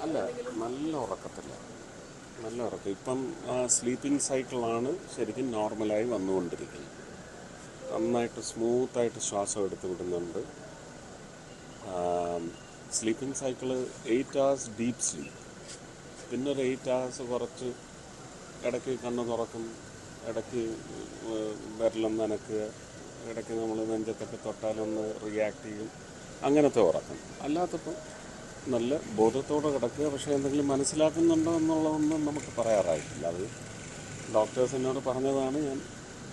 അല്ല, നല്ല ഉറക്കത്തില്ല, നല്ല ഉറക്കം. ഇപ്പം സ്ലീപ്പിംഗ് സൈക്കിളാണ് ശരിക്കും നോർമലായി വന്നുകൊണ്ടിരിക്കുന്നത്. നന്നായിട്ട് സ്മൂത്തായിട്ട് ശ്വാസം എടുത്ത് വിടുന്നുണ്ട്. Sleeping cycle 8 hours deep sleep, പിന്നെ ഒരു 8 hours കുറച്ച് ഇടയ്ക്ക് കണ്ണ് തുറക്കും, ഇടയ്ക്ക് വിരലൊന്ന് നനക്കുക, ഇടയ്ക്ക് നമ്മൾ നെഞ്ചത്തൊക്കെ തൊട്ടാലൊന്ന് റിയാക്ട് ചെയ്യും, അങ്ങനത്തെ ഉറക്കം. അല്ലാത്തപ്പോൾ നല്ല ബോധത്തോടെ കിടക്കുക. പക്ഷേ എന്തെങ്കിലും മനസ്സിലാക്കുന്നുണ്ടോ എന്നുള്ളതൊന്നും നമുക്ക് പറയാറായിട്ടില്ല. അത് ഡോക്ടേഴ്സ് എന്നോട് പറഞ്ഞതാണ് ഞാൻ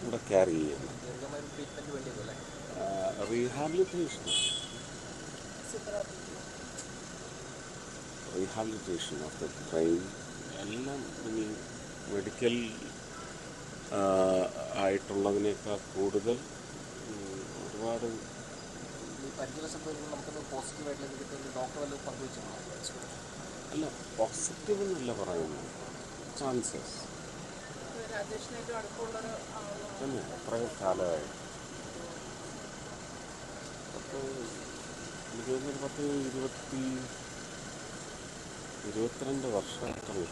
ഇവിടെ ക്യാരി ചെയ്യുന്നത്. റീഹാബിലിറ്റേഷൻ ഓഫ് ദ ബ്രെയിൻ എല്ലാം ഇനി മെഡിക്കൽ ആയിട്ടുള്ളതിനേക്കാൾ കൂടുതൽ ഒരുപാട് അല്ല, പോസിറ്റീവ് എന്നല്ല പറയുന്നത്, ചാൻസസ് തന്നെ എത്രയോ കാലമായി. എനിക്ക് തോന്നുന്നു 22 വർഷമായിട്ടുള്ള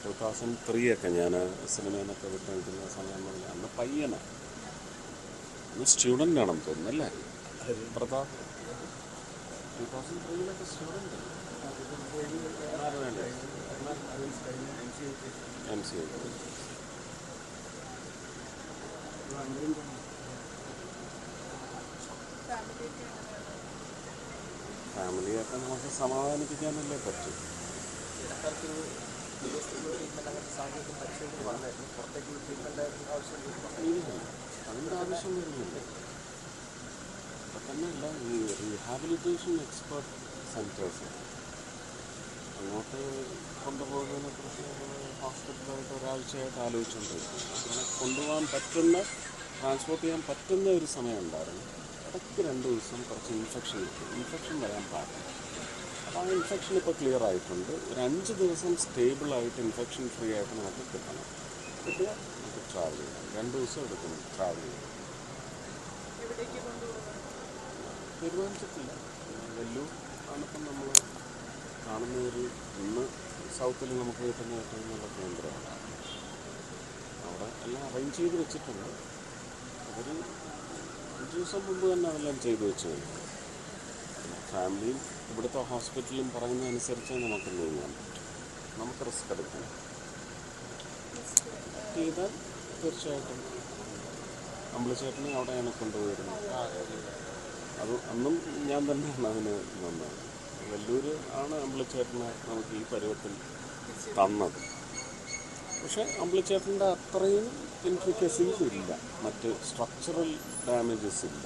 2003 ഞാൻ സിനിമയിൽ നിന്നൊക്കെ വിട്ട് നിൽക്കുന്ന സമയം മുതൽ. അന്ന് പയ്യനാണ്, അന്ന് സ്റ്റുഡൻ്റ് ആണെന്ന് തോന്നുന്നല്ലേ പ്രതാപ്? 2003 student MCA. ഫാമിലിയൊക്കെ നമുക്ക് സമാധാനിപ്പിക്കാനല്ലേ പറ്റും. അതിൻ്റെ ആവശ്യം വരുന്നില്ല. അപ്പം തന്നെയല്ല, ഈ റീഹാബിലിറ്റേഷൻ എക്സ്പെർട്ട് സെൻറ്റേഴ്സ് അങ്ങോട്ട് കൊണ്ടുപോകുന്നതിനെക്കുറിച്ച് ഹോസ്പിറ്റലായിട്ട് ഒരാഴ്ചയായിട്ട് ആലോചിച്ചുകൊണ്ടിരിക്കും. അങ്ങനെ കൊണ്ടുപോകാൻ പറ്റുന്ന, ട്രാൻസ്പോർട്ട് ചെയ്യാൻ പറ്റുന്ന ഒരു സമയം ഉണ്ടായിരുന്നു. ഇടയ്ക്ക് 2 ദിവസം കുറച്ച് ഇൻഫെക്ഷൻ വരാൻ പാടില്ല. അപ്പോൾ ആ ഇൻഫെക്ഷൻ ഇപ്പോൾ ക്ലിയർ ആയിട്ടുണ്ട്. ഒരു 5 ദിവസം സ്റ്റേബിളായിട്ട് ഇൻഫെക്ഷൻ ഫ്രീ ആയിട്ട് നമുക്ക് കിട്ടണം. കിട്ടിയാൽ നമുക്ക് ട്രാവൽ ചെയ്യാം. 2 ദിവസം എടുക്കണം ട്രാവൽ ചെയ്യാൻ. തീരുമാനിച്ചിട്ടില്ല. വെല്ലൂർ ആണിപ്പം നമ്മൾ കാണുന്ന ഇന്ന് സൗത്തിൽ നമുക്ക് കിട്ടുന്ന ഏറ്റവും നല്ല കേന്ദ്രമാണ്. അവിടെ എല്ലാം അറേഞ്ച് ചെയ്ത് വെച്ചിട്ടുണ്ട്. അതൊരു 5 ദിവസം മുമ്പ് തന്നെ അതെല്ലാം ചെയ്തു വെച്ച് കഴിഞ്ഞു. ഫാമിലിയും ഇവിടുത്തെ ഹോസ്പിറ്റലും പറയുന്ന അനുസരിച്ച് നമുക്ക് നീങ്ങാൻ പറ്റും. നമുക്ക് റിസ്ക് എടുക്കണം. ചെയ്താൽ തീർച്ചയായിട്ടും അമ്പിളിച്ചേട്ടനെ അവിടെയാണ് കൊണ്ടുപോയിരുന്നത്. അത് അന്നും ഞാൻ തന്നെയാണ് അതിന് നന്നത്. വെല്ലൂർ ആണ് അമ്പിളിച്ചേട്ടനെ നമുക്ക് ഈ പരുവത്തിൽ തന്നത്. പക്ഷേ അമ്പിളിച്ചേട്ടൻ്റെ അത്രയും ഇൻട്രിക്കസീസ് ഇല്ല, മറ്റ് സ്ട്രക്ചറൽ ഡാമേജസ് ഇല്ല.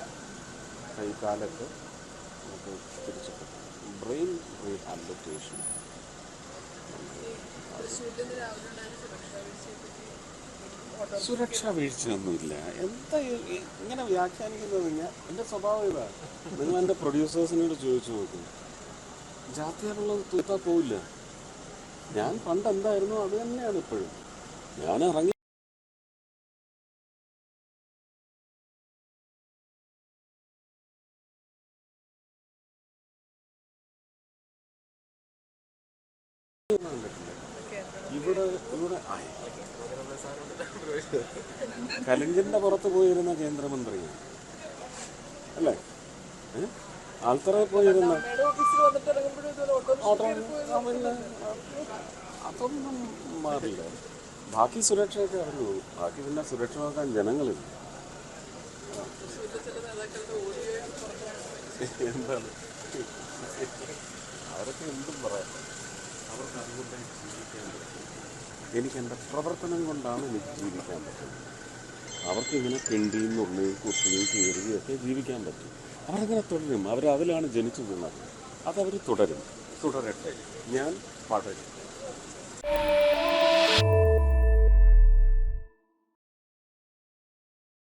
കൈകാലൊക്കെ നമുക്ക് തിരിച്ചു കിട്ടും. ബ്രെയിൻ റീഹാബിലിറ്റേഷൻ സുരക്ഷാ വീഴ്ചയൊന്നുമില്ല. എന്താ ഇങ്ങനെ വ്യാഖ്യാനിക്കുന്നത്? എൻ്റെ സ്വഭാവം ഇതാണ്. നിങ്ങൾ എൻ്റെ പ്രൊഡ്യൂസേഴ്സിനോട് ചോദിച്ചു നോക്കും, ജാത്തിയാലുള്ളത് തൂത്താൽ പോവില്ല. ഞാൻ പണ്ട് എന്തായിരുന്നു അത് തന്നെയാണ് ഇപ്പോഴും. ഞാൻ ഇറങ്ങി ഇവിടെ കലിഞ്ചിൻ്റെ പുറത്ത് പോയിരുന്ന കേന്ദ്രമന്ത്രിയാണ് അല്ലേ? ആൾത്തറയിൽ പോയിരുന്ന അതൊന്നും മാറില്ല. ബാക്കി സുരക്ഷയൊക്കെ അറിഞ്ഞു. ബാക്കി പിന്നെ സുരക്ഷ നോക്കാൻ ജനങ്ങളില്ല. എന്താണ് അവരൊക്കെ എന്തും പറയാം. അവർക്ക് അതുകൊണ്ട് ജീവിക്കാൻ പറ്റും. എനിക്ക് എൻ്റെ പ്രവർത്തനം കൊണ്ടാണ് എനിക്ക് ജീവിക്കാൻ പറ്റുന്നത്. അവർക്കിങ്ങനെ കിണ്ടിയും നുള്ളുകയും കുത്തുകയും കീറുകയും ഒക്കെ ജീവിക്കാൻ പറ്റും. അവരങ്ങനെ തുടരും. അവരതിലാണ് ജനിച്ചു വീണത്. അതവർ തുടരട്ടെ. ഞാൻ പടരും.